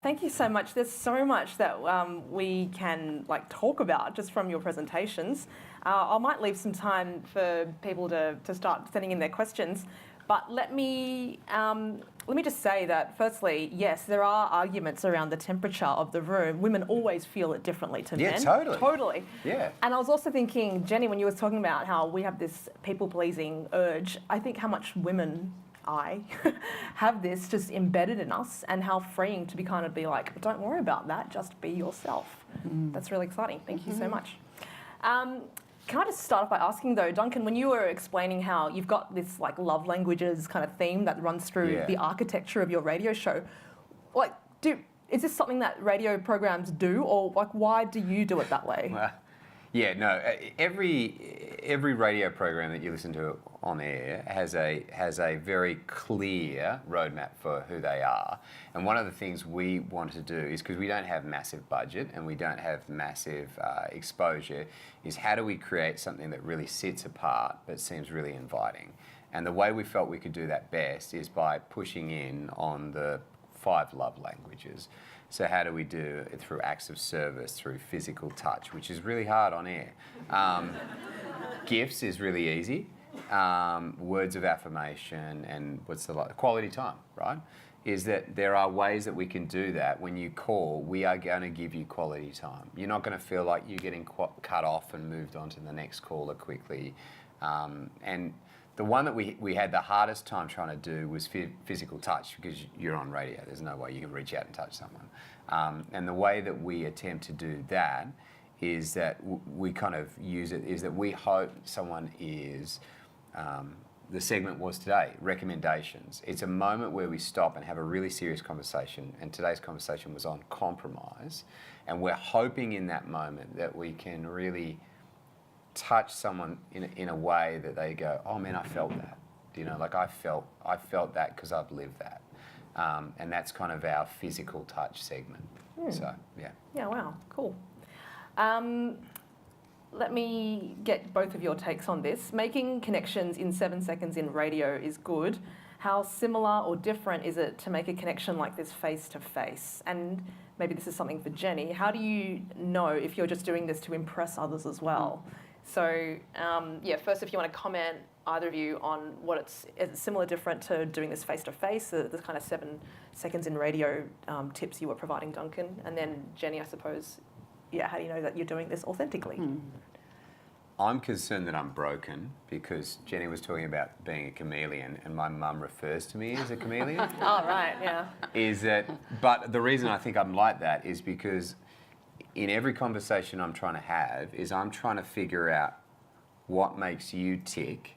Thank you so much. There's so much that we can talk about just from your presentations. I might leave some time for people to start sending in their questions, but let me just say that firstly, yes, there are arguments around the temperature of the room. Women always feel it differently to men. Yeah, Totally. Yeah. And I was also thinking, Jenny, when you were talking about how we have this people-pleasing urge, I think how much women have this just embedded in us, and how freeing to be like, don't worry about that, just be yourself. That's really exciting. Thank you so much. Can I just start off by asking though, Duncan, when you were explaining how you've got this love languages kind of theme that runs through the architecture of your radio show, is this something that radio programs do, or why do you do it that way? Yeah, no. Every radio program that you listen to on air has a very clear roadmap for who they are. And one of the things we want to do is, because we don't have massive budget and we don't have massive exposure, is how do we create something that really sits apart but seems really inviting? And the way we felt we could do that best is by pushing in on the 5 love languages. So how do we do it? Through acts of service, through physical touch, which is really hard on air. Gifts is really easy. Words of affirmation and quality time, right? Is that there are ways that we can do that. When you call, we are going to give you quality time. You're not going to feel like you're getting cut off and moved on to the next caller quickly. And the one that we had the hardest time trying to do was physical touch, because you're on radio. There's no way you can reach out and touch someone. And the way that we attempt to do that is that we kind of use it, is that we hope someone is, the segment was today, recommendations. It's a moment where we stop and have a really serious conversation, and today's conversation was on compromise. And we're hoping in that moment that we can really touch someone in a way that they go, oh man, I felt that. I felt that because I've lived that. And that's kind of our physical touch segment. So, yeah. Yeah, wow, cool. Let me get both of your takes on this. Making connections in 7 seconds in radio is good. How similar or different is it to make a connection like this face-to-face? And maybe this is something for Jenny. How do you know if you're just doing this to impress others as well? So, first, if you want to comment, either of you, on is it similar, different to doing this face-to-face, the kind of 7 seconds in radio tips you were providing, Duncan? And then Jenny, I suppose, how do you know that you're doing this authentically? I'm concerned that I'm broken, because Jenny was talking about being a chameleon, and my mum refers to me as a chameleon. Oh, right, yeah. But the reason I think I'm like that is because in every conversation I'm trying to have is I'm trying to figure out what makes you tick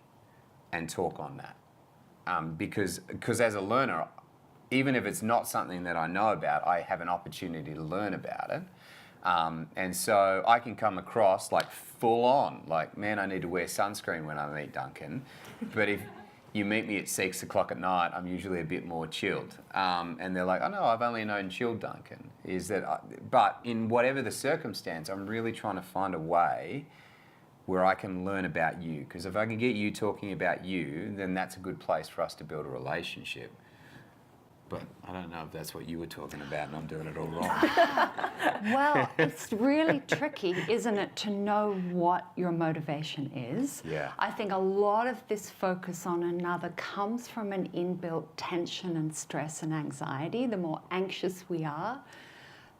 and talk on that. Because as a learner, even if it's not something that I know about, I have an opportunity to learn about it. And so I can come across full on, man, I need to wear sunscreen when I meet Duncan. But if you meet me at 6 o'clock at night, I'm usually a bit more chilled. And they're like, oh no, I've only known chilled Duncan. But in whatever the circumstance, I'm really trying to find a way where I can learn about you. Because if I can get you talking about you, then that's a good place for us to build a relationship. But I don't know if that's what you were talking about and I'm doing it all wrong. Well, it's really tricky, isn't it, to know what your motivation is. Yeah. I think a lot of this focus on another comes from an inbuilt tension and stress and anxiety. The more anxious we are,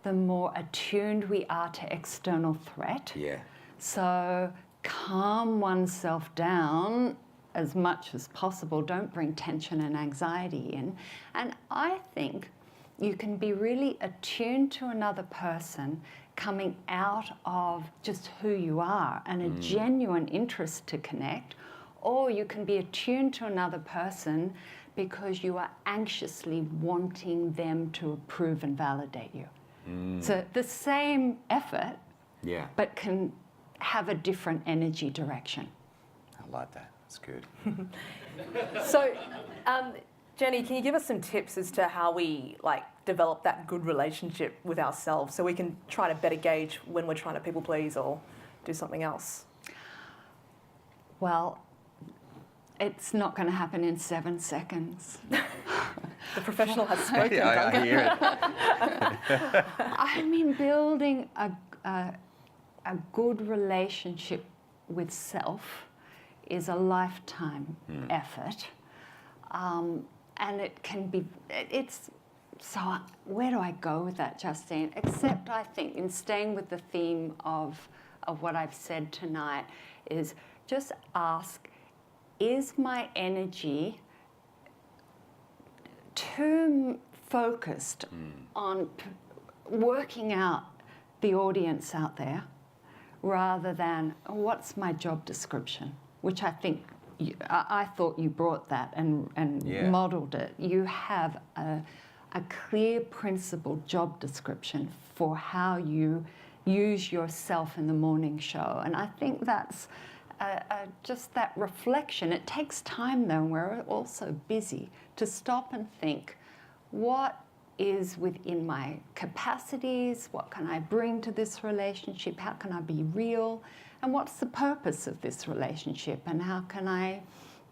the more attuned we are to external threat. Yeah. So calm oneself down as much as possible. Don't bring tension and anxiety in. And I think you can be really attuned to another person coming out of just who you are and a genuine interest to connect, or you can be attuned to another person because you are anxiously wanting them to approve and validate you. So the same effort, but can have a different energy direction. I like that. That's good. So, Jenny, can you give us some tips as to how we develop that good relationship with ourselves, so we can try to better gauge when we're trying to people please or do something else? Well, it's not going to happen in 7 seconds. The professional has spoken, Yeah, Duncan. I hear it. I mean, building a good relationship with self is a lifetime effort. And it can be, so where do I go with that, Justine? Except I think in staying with the theme of what I've said tonight is just ask, is my energy too focused on working out the audience out there rather than what's my job description, which I think I thought you brought that and modelled it. You have a clear principled job description for how you use yourself in the morning show. And I think that's just that reflection. It takes time though, and we're also busy, to stop and think, what is within my capacities? What can I bring to this relationship? How can I be real? And what's the purpose of this relationship? And how can I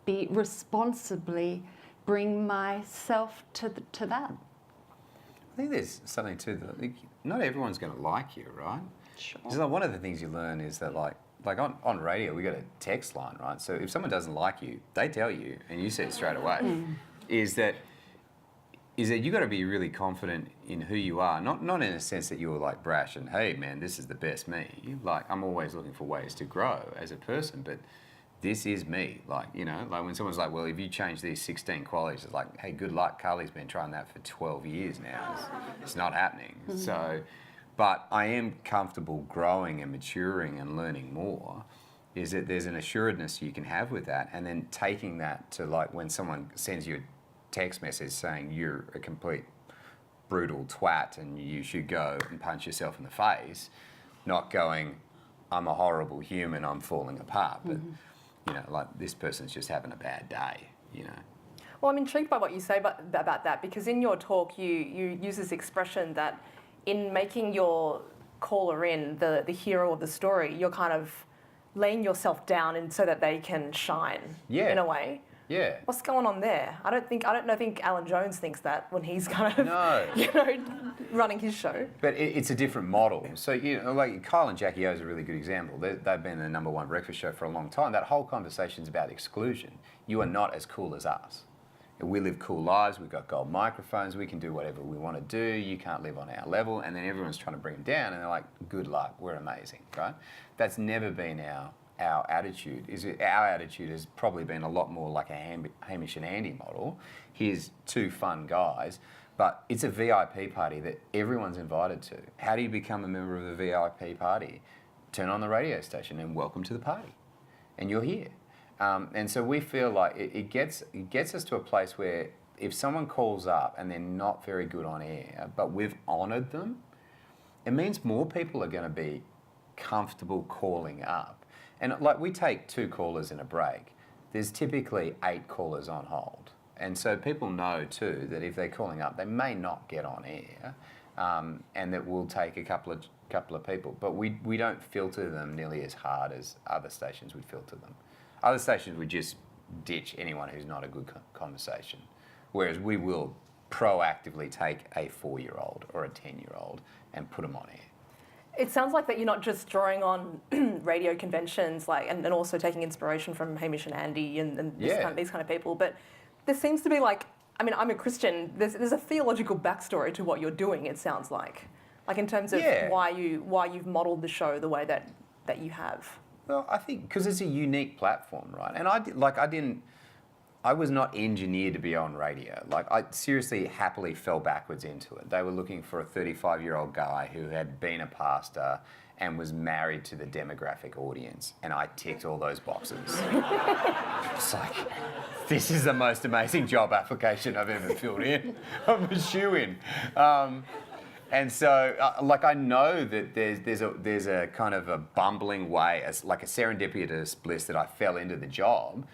be responsibly bring myself to that? I think there's something too that not everyone's going to like you, right? Sure. Because one of the things you learn is that like on radio, we got a text line, right? So if someone doesn't like you, they tell you, and you see it straight away. Is that you got to be really confident in who you are, not in a sense that you're like brash and, hey man, this is the best me. Like, I'm always looking for ways to grow as a person, but this is me. Like, you know, like when someone's like, well, if you change these 16 qualities, it's like, hey, good luck. Carly's been trying that for 12 years now. It's not happening. So, but I am comfortable growing and maturing and learning more. Is that there's an assuredness you can have with that, and then taking that to like when someone sends you a text message saying you're a complete brutal twat and you should go and punch yourself in the face, not going, I'm a horrible human, I'm falling apart, but you know, like this person's just having a bad day, you know. Well, I'm intrigued by what you say about that, because in your talk you use this expression that in making your caller in the hero of the story, you're kind of laying yourself down and so that they can shine in a way. Yeah. What's going on there? I don't think Alan Jones thinks that when he's kind of running his show. But it's a different model. So, you know, like Kyle and Jackie O is a really good example. They've been the #1 breakfast show for a long time. That whole conversation's about exclusion. You are not as cool as us. We live cool lives. We've got gold microphones. We can do whatever we want to do. You can't live on our level. And then everyone's trying to bring them down, and they're like, good luck. We're amazing, right? That's never been our attitude. Our attitude has probably been a lot more like a Hamish and Andy model. Here's two fun guys, but it's a VIP party that everyone's invited to. How do you become a member of the VIP party? Turn on the radio station and welcome to the party, and you're here. And so we feel like it gets us to a place where if someone calls up and they're not very good on air, but we've honoured them, it means more people are going to be comfortable calling up. And like we take 2 callers in a break, there's typically 8 callers on hold. And so people know too that if they're calling up, they may not get on air, and that we'll take a couple of people. But we don't filter them nearly as hard as other stations would filter them. Other stations would just ditch anyone who's not a good conversation, whereas we will proactively take a 4-year-old or a 10-year-old and put them on air. It sounds like that you're not just drawing on radio conventions, like, and also taking inspiration from Hamish and Andy and these kind of people, but there seems to be like, I mean, I'm a Christian, there's a theological backstory to what you're doing, it sounds like in terms of why you've modelled the show the way that you have. Well, I think because it's a unique platform, right? And I was not engineered to be on radio. Like, I seriously happily fell backwards into it. They were looking for a 35-year-old guy who had been a pastor and was married to the demographic audience, and I ticked all those boxes. It's like, this is the most amazing job application I've ever filled in. I'm a shoo-in. And so, I know that there's a kind of a bumbling way, like a serendipitous bliss that I fell into the job.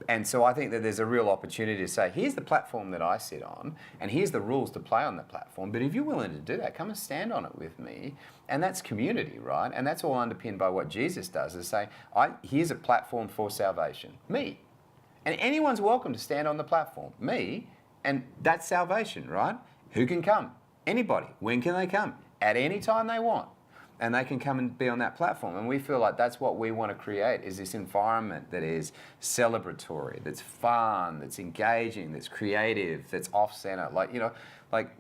And so I think that there's a real opportunity to say, here's the platform that I sit on, and here's the rules to play on the platform. But if you're willing to do that, come and stand on it with me. And that's community, right? And that's all underpinned by what Jesus does, is say, here's a platform for salvation, me. And anyone's welcome to stand on the platform, me, And that's salvation, right? Who can come? Anybody. When can they come? At any time they want. And they can come and be on that platform. And we feel like that's what we want to create, is this environment that is celebratory, that's fun, that's engaging, that's creative, that's off-center. Like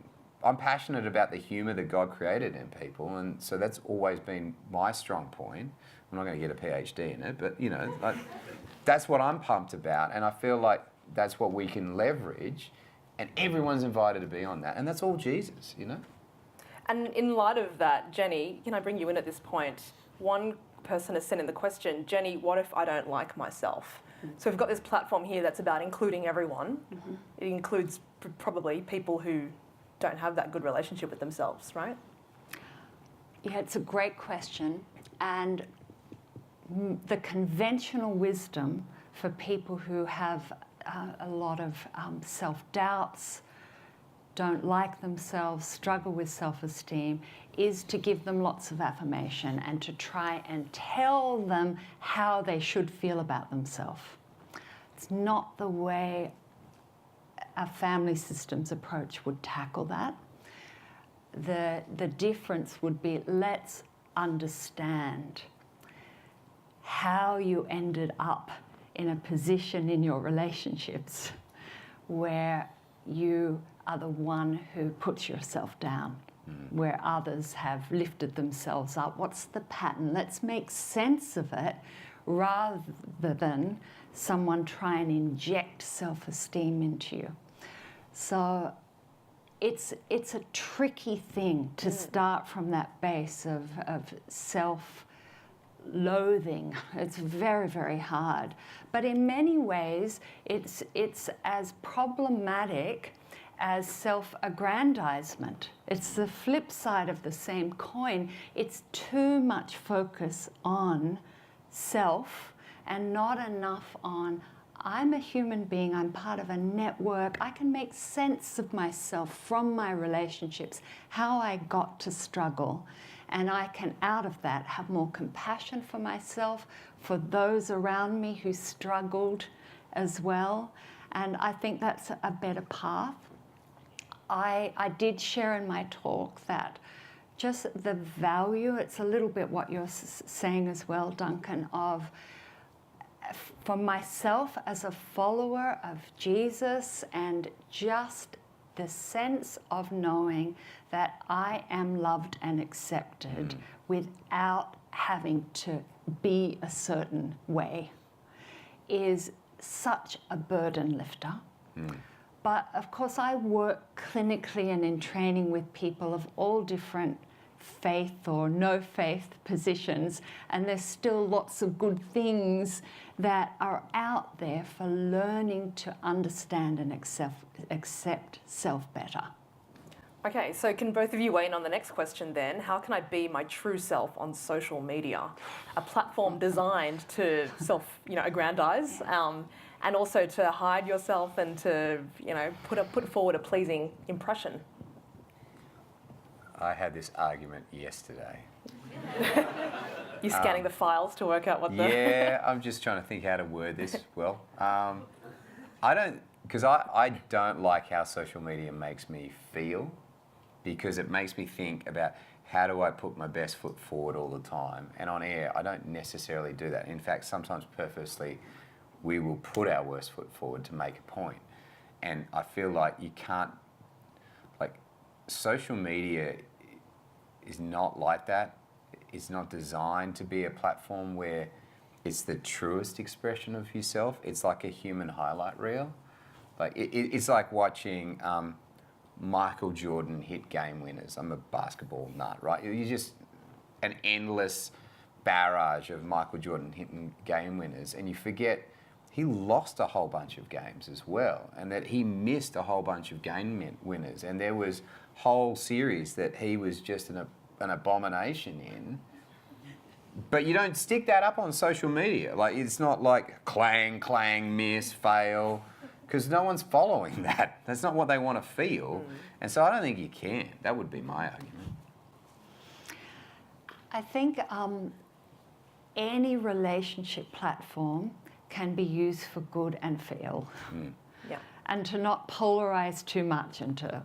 I'm passionate about the humour that God created in people, and so that's always been my strong point. I'm not going to get a PhD in it, but that's what I'm pumped about, and I feel like that's what we can leverage, and everyone's invited to be on that, and that's all Jesus, And in light of that, Jenny, can I bring you in at this point? One person has sent in the question, Jenny, what if I don't like myself? So we've got this platform here that's about including everyone. It includes probably people who don't have that good relationship with themselves, right? Yeah, it's a great question. And the conventional wisdom for people who have a lot of self-doubts, don't like themselves, struggle with self-esteem, is to give them lots of affirmation and to try and tell them how they should feel about themselves. It's not the way a family systems approach would tackle that. The difference would be, let's understand how you ended up in a position in your relationships where you are the one who puts yourself down, where others have lifted themselves up. What's the pattern? Let's make sense of it rather than someone try and inject self-esteem into you. So it's a tricky thing to start from that base of self-loathing. It's very, very hard. But in many ways, it's as problematic as self-aggrandizement. It's the flip side of the same coin. It's too much focus on self and not enough on, I'm a human being, I'm part of a network, I can make sense of myself from my relationships, how I got to struggle, and I can, out of that, have more compassion for myself, for those around me who struggled as well, and I think that's a better path. I did share in my talk that just the value, it's a little bit what you're saying as well, Duncan, of for myself as a follower of Jesus, and just the sense of knowing that I am loved and accepted without having to be a certain way, is such a burden lifter. But of course, I work clinically and in training with people of all different faith or no faith positions, and there's still lots of good things that are out there for learning to understand and accept self better. Okay, so can both of you weigh in on the next question then? How can I be my true self on social media? A platform designed to aggrandize, and also to hide yourself and to, put forward a pleasing impression. I had this argument yesterday. You're scanning the files to work out what the... Yeah, I'm just trying to think how to word this well. I don't like how social media makes me feel, because it makes me think about how do I put my best foot forward all the time. And on air, I don't necessarily do that. In fact, sometimes purposely, we will put our worst foot forward to make a point. And I feel like you can't, social media is not like that. It's not designed to be a platform where it's the truest expression of yourself. It's like a human highlight reel. It's like watching Michael Jordan hit game winners. I'm a basketball nut, right? You just an endless barrage of Michael Jordan hitting game winners, and you forget he lost a whole bunch of games as well, and that he missed a whole bunch of game winners, and there was whole series that he was just an abomination in. But you don't stick that up on social media. It's not like clang, clang, miss, fail, because no one's following that. That's not what they want to feel. And so I don't think you can. That would be my argument. I think any relationship platform can be used for good and for ill. Yeah. and to not polarize too much into,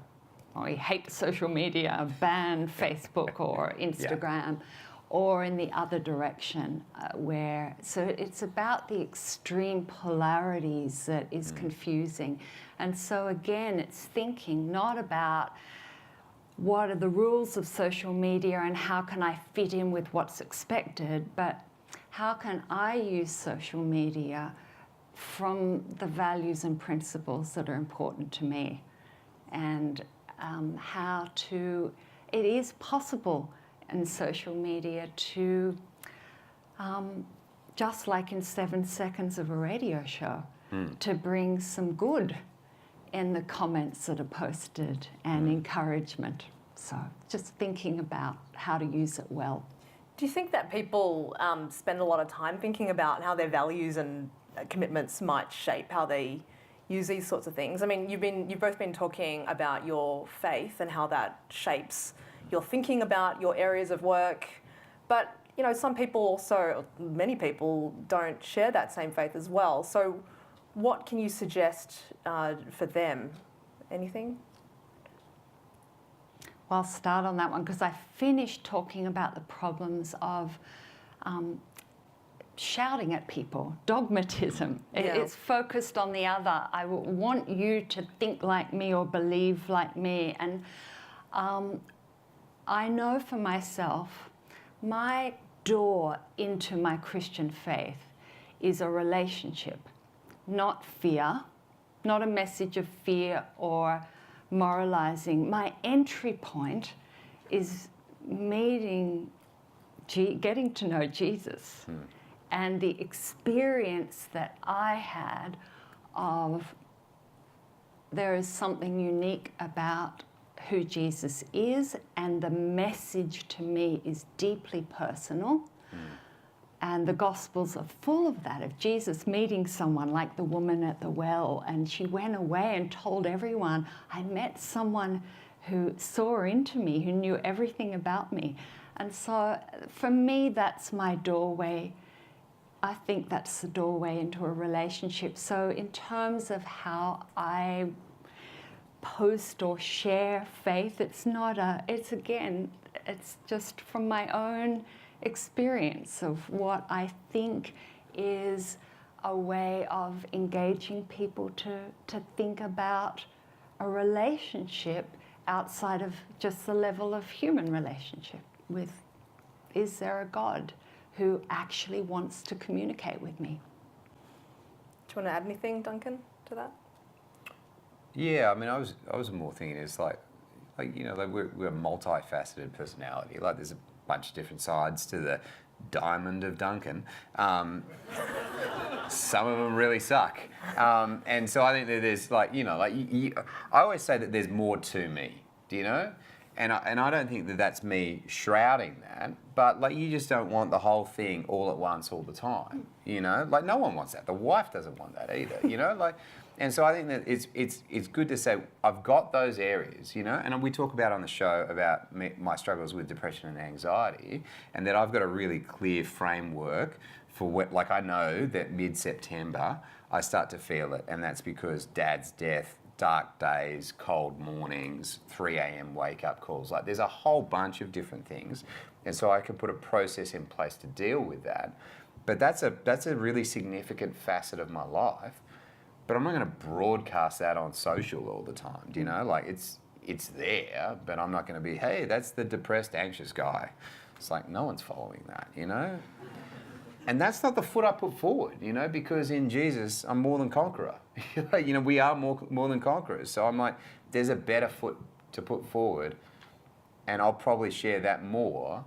oh, we hate social media, ban Facebook or Instagram, or in the other direction, so it's about the extreme polarities that is confusing. And so again, it's thinking not about what are the rules of social media and how can I fit in with what's expected, but how can I use social media from the values and principles that are important to me, and it is possible in social media to, just like in 7 seconds of a radio show, to bring some good in the comments that are posted and encouragement. So just thinking about how to use it well. Do you think that people spend a lot of time thinking about how their values and commitments might shape how they use these sorts of things? I mean, you've both been talking about your faith and how that shapes your thinking about your areas of work, but you know, some people also, many people don't share that same faith as well. So what can you suggest for them? Anything? Well, I'll start on that one because I finished talking about the problems of shouting at people, dogmatism. It's focused on the other. I want you to think like me or believe like me. And I know for myself, my door into my Christian faith is a relationship, not fear, not a message of fear or moralizing. My entry point is getting to know Jesus. And the experience that I had of there is something unique about who Jesus is, and the message to me is deeply personal. And the Gospels are full of that, of Jesus meeting someone like the woman at the well, and she went away and told everyone, I met someone who saw into me, who knew everything about me. And so for me, that's my doorway. I think that's the doorway into a relationship. So in terms of how I post or share faith, it's just from my own experience of what I think is a way of engaging people to think about a relationship outside of just the level of human relationship with, is there a God who actually wants to communicate with me? Do you want to add anything, Duncan, to that? Yeah, I mean, I was more thinking it's like you know, like we're a multifaceted personality. Like there's a bunch of different sides to the diamond of Duncan. Some of them really suck, and so I think that there's like, you know, like I always say that there's more to me. Do you know? And I don't think that that's me shrouding that, but like you just don't want the whole thing all at once all the time. You know, like no one wants that. The wife doesn't want that either. You know, like. And so I think that it's good to say I've got those areas, you know, and we talk about on the show about my struggles with depression and anxiety, and that I've got a really clear framework for what, like I know that mid-September I start to feel it, and that's because Dad's death, dark days, cold mornings, 3 a.m. wake-up calls, like there's a whole bunch of different things, and so I can put a process in place to deal with that. But that's a really significant facet of my life. But I'm not going to broadcast that on social all the time, do you know? Like, it's there, but I'm not going to be, hey, that's the depressed, anxious guy. It's like, no one's following that, you know? And that's not the foot I put forward, you know, because in Jesus, I'm more than conqueror. You know, we are more than conquerors. So I'm like, there's a better foot to put forward, and I'll probably share that more,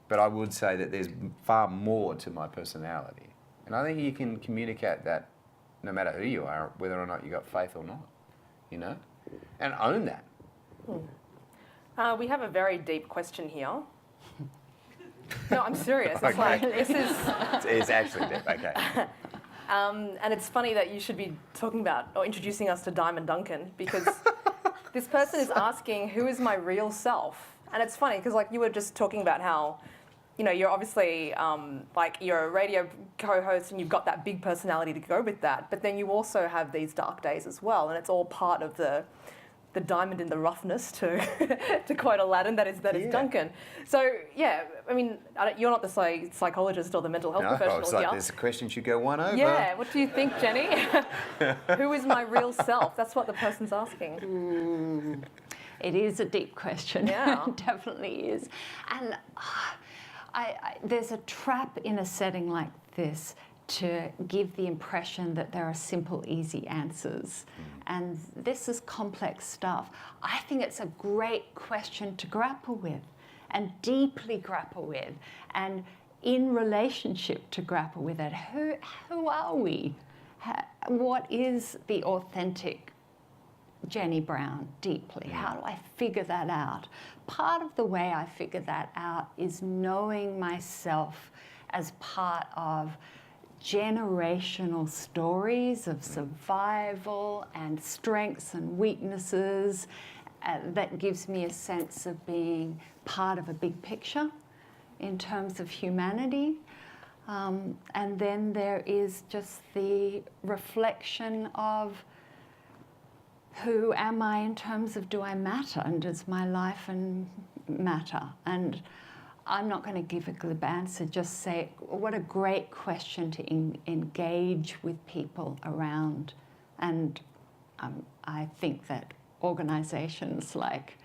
but I would say that there's far more to my personality. And I think you can communicate that no matter who you are, whether or not you got faith or not, you know? And own that. We have a very deep question here. No, I'm serious. It's Okay. like, this is... It's actually deep, okay. And it's funny that you should be talking about or introducing us to Diamond Duncan, because this person is asking, who is my real self? And it's funny because like you were just talking about how you know, you're obviously like you're a radio co-host and you've got that big personality to go with that, but then you also have these dark days as well, and it's all part of the diamond in the roughness, to to quote Aladdin, that is Duncan. So yeah, I mean, you're not the psychologist or the mental health professional I was like, here. there's a question should go one over. Yeah, what do you think, Jenny? Who is my real self? That's what the person's asking. It is a deep question. Yeah. It definitely is. And there's a trap in a setting like this to give the impression that there are simple, easy answers. And this is complex stuff. I think it's a great question to grapple with and deeply grapple with, and in relationship to grapple with it. Who are we? What is the authentic Jenny Brown deeply? How do I figure that out? Part of the way I figure that out is knowing myself as part of generational stories of survival and strengths and weaknesses that gives me a sense of being part of a big picture in terms of humanity. And then there is just the reflection of who am I in terms of do I matter, and does my life matter? And I'm not going to give a glib answer, just say what a great question to engage with people around. And I think that organisations like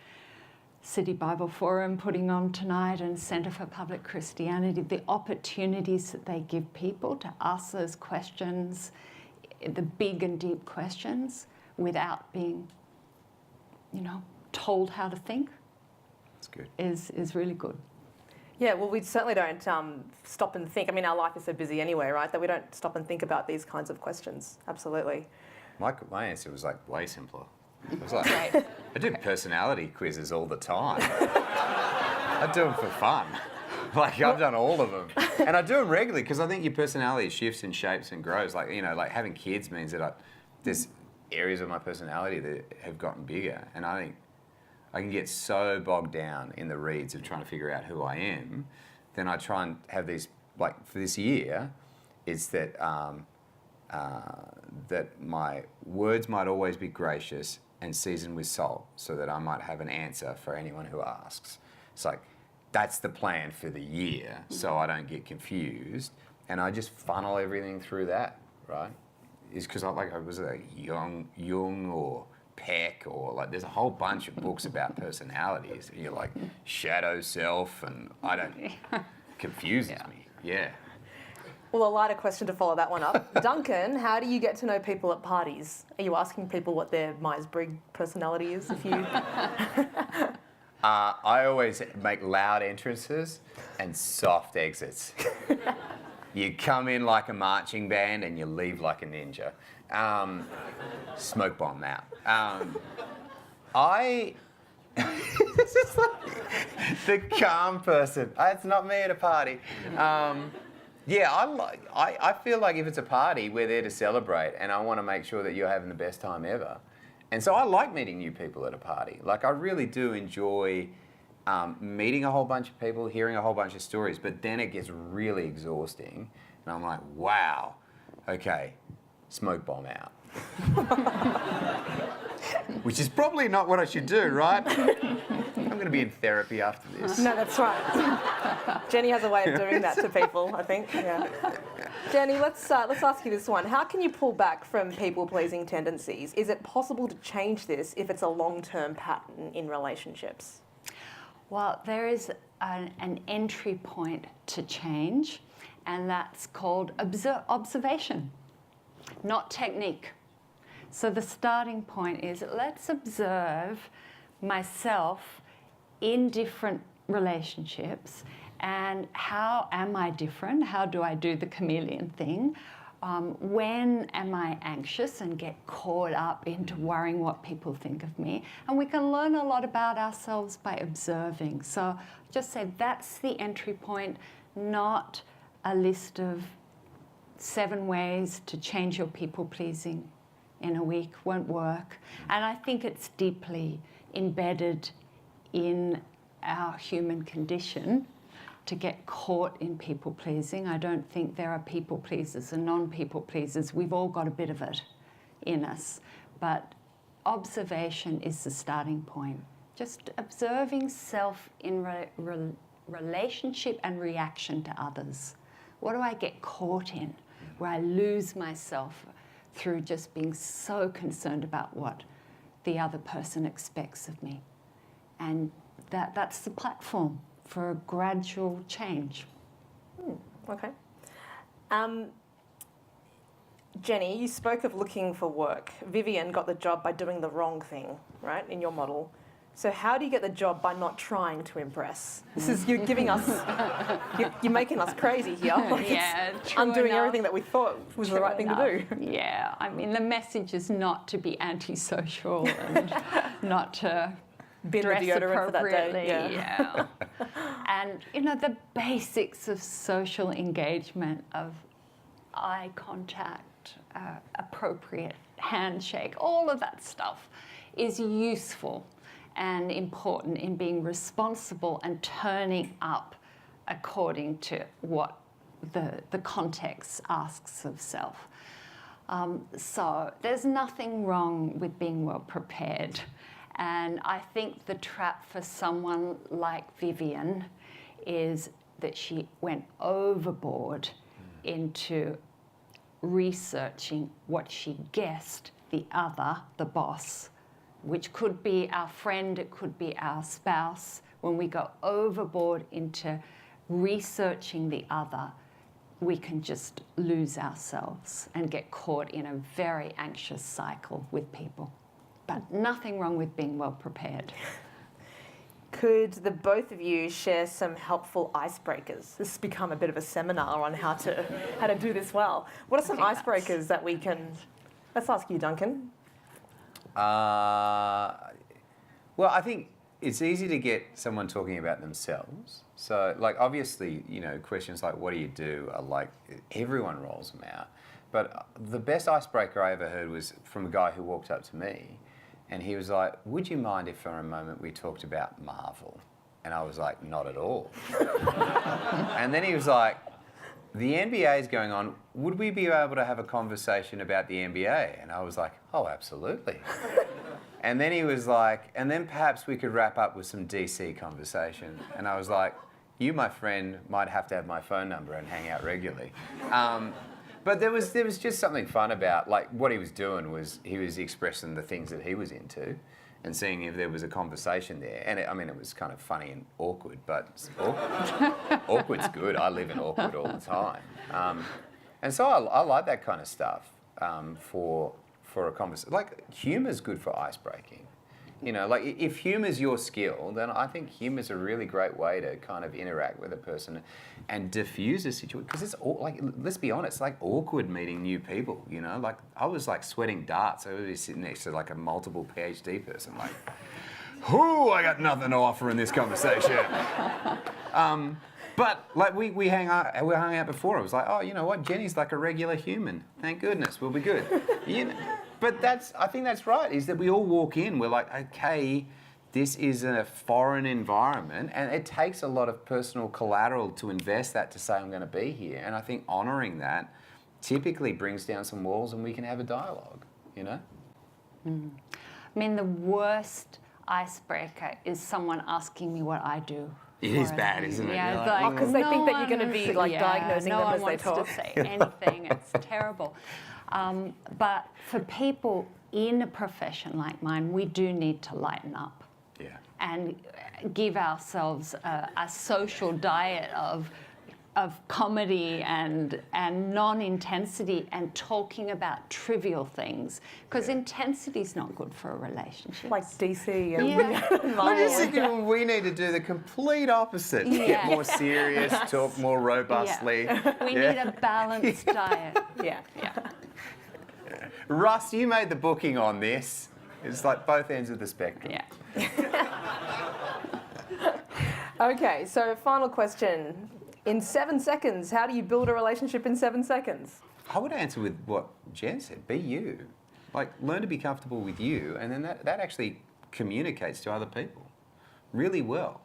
City Bible Forum putting on tonight and Centre for Public Christianity, the opportunities that they give people to ask those questions, the big and deep questions, without being, told how to think. That's good. Is really good. Yeah, well, we certainly don't stop and think. I mean, our life is so busy anyway, right, that we don't stop and think about these kinds of questions. Absolutely. My answer was like way simpler. It was like, I do personality quizzes all the time. I do them for fun. Like, I've done all of them. And I do them regularly because I think your personality shifts and shapes and grows. Like, like having kids means that there's areas of my personality that have gotten bigger. And I think I can get so bogged down in the reeds of trying to figure out who I am, then I try and have these, like for this year, is that that my words might always be gracious and seasoned with salt, so that I might have an answer for anyone who asks. It's like, that's the plan for the year, so I don't get confused, and I just funnel everything through that, right? Is because I was like Jung or Peck, or like there's a whole bunch of books about personalities. You're like shadow self, and confuses me. Yeah. Well, a lighter question to follow that one up. Duncan, how do you get to know people at parties? Are you asking people what their Myers-Briggs personality is? If you, I always make loud entrances and soft exits. You come in like a marching band and you leave like a ninja. Smoke bomb out. This is like the calm person. It's not me at a party. I feel like if it's a party, we're there to celebrate, and I want to make sure that you're having the best time ever. And so I like meeting new people at a party. Like, I really do enjoy meeting a whole bunch of people, hearing a whole bunch of stories, but then it gets really exhausting. And I'm like, wow, okay, smoke bomb out. Which is probably not what I should do, right? I'm going to be in therapy after this. no, that's right. Jenny has a way of doing that to people, I think. Yeah. Jenny, let's ask you this one. How can you pull back from people-pleasing tendencies? Is it possible to change this if it's a long-term pattern in relationships? Well, there is an entry point to change, and that's called observation, not technique. So the starting point is, let's observe myself in different relationships, and how am I different? How do I do the chameleon thing? When am I anxious and get caught up into worrying what people think of me? And we can learn a lot about ourselves by observing. So just say that's the entry point, not a list of 7 ways to change your people-pleasing in a week. Won't work. And I think it's deeply embedded in our human condition to get caught in people pleasing. I don't think there are people pleasers and non-people pleasers. We've all got a bit of it in us. But observation is the starting point. Just observing self in relationship and reaction to others. What do I get caught in where I lose myself through just being so concerned about what the other person expects of me? And that's the platform for a gradual change. Okay. Jenny, you spoke of looking for work. Vivian got the job by doing the wrong thing, right, in your model. So how do you get the job by not trying to impress? This is, you're giving us, you're making us crazy here. Like Yeah, I'm doing enough. everything that we thought was the right thing to do. Yeah, I mean, the message is not to be antisocial and not to Bin the dress deodorant for that appropriately. day. Yeah. And, you know, the basics of social engagement, of eye contact, appropriate handshake, all of that stuff is useful and important in being responsible and turning up according to what the context asks of self. So there's nothing wrong with being well prepared. And I think the trap for someone like Vivian is that she went overboard into researching what she guessed the other, the boss, which could be our friend, it could be our spouse. When we go overboard into researching the other, we can just lose ourselves and get caught in a very anxious cycle with people. But nothing wrong with being well prepared. Could the both of you share some helpful icebreakers? This has become a bit of a seminar on how to do this well. What are some icebreakers that we can... Let's ask you, Duncan. Well, I think it's easy to get someone talking about themselves. So, like, obviously, you know, questions like, what do you do, are like, everyone rolls them out. But the best icebreaker I ever heard was from a guy who walked up to me, and he was like, would you mind if for a moment we talked about Marvel? And I was like, not at all. And then he was like, the NBA is going on, would we be able to have a conversation about the NBA? And I was like, oh, absolutely. And then he was like, and then perhaps we could wrap up with some DC conversation. And I was like, you, my friend, might have to have my phone number and hang out regularly. But there was just something fun about, like, what he was doing was he was expressing the things that he was into and seeing if there was a conversation there. And it was kind of funny and awkward, but awkward's good. I live in awkward all the time. And so I like that kind of stuff for a conversation. Like, humour's good for ice breaking. You know, like, if humour's your skill, then I think humour's a really great way to kind of interact with a person and diffuse a situation. Because it's all, like, let's be honest, it's like awkward meeting new people, you know? Like, I was like sweating darts. I would be sitting next to like a multiple PhD person, like, whoo, I got nothing to offer in this conversation. But like we hung out before. I was like, oh, you know what? Jenny's like a regular human. Thank goodness, we'll be good. You know, but I think that's right. Is that we all walk in. We're like, okay, this is a foreign environment, and it takes a lot of personal collateral to invest that to say I'm going to be here. And I think honouring that typically brings down some walls, and we can have a dialogue. You know. I mean, the worst icebreaker is someone asking me what I do. It is bad, isn't it? Yeah, You're because they think that you're going to be like diagnosing no them one as they wants talk. to say anything. It's terrible. But for people in a profession like mine, we do need to lighten up. Yeah. And give ourselves a social diet of comedy and non-intensity and talking about trivial things, because intensity is not good for a relationship. Like DC and I'm just thinking we need to do the complete opposite. Yeah. Get more serious, talk more robustly. We need a balanced diet. Yeah. Russ, you made the booking on this. It's like both ends of the spectrum. Yeah. Okay, so final question. In 7 seconds, how do you build a relationship in 7 seconds? I would answer with what Jen said. Be you. Like, learn to be comfortable with you, and then that actually communicates to other people really well.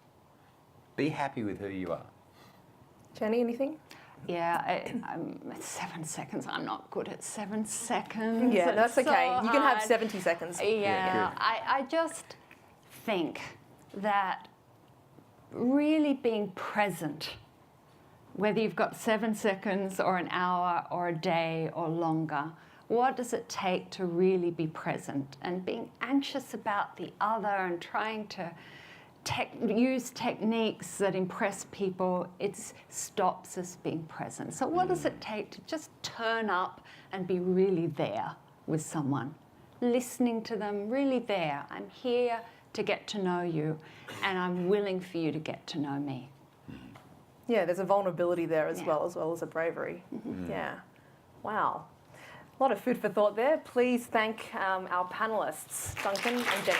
Be happy with who you are. Jenny, anything? Yeah, 7 seconds. I'm not good at 7 seconds. Yeah, that's It's okay. so You can have hard. 70 seconds. Yeah, I just think that really being present, whether you've got 7 seconds or an hour or a day or longer, what does it take to really be present? And being anxious about the other and trying to use techniques that impress people, it stops us being present. So what does it take to just turn up and be really there with someone? Listening to them, really there. I'm here to get to know you, and I'm willing for you to get to know me. Yeah, there's a vulnerability there as well as a bravery. Yeah. Wow. A lot of food for thought there. Please thank our panellists, Duncan and Jenny.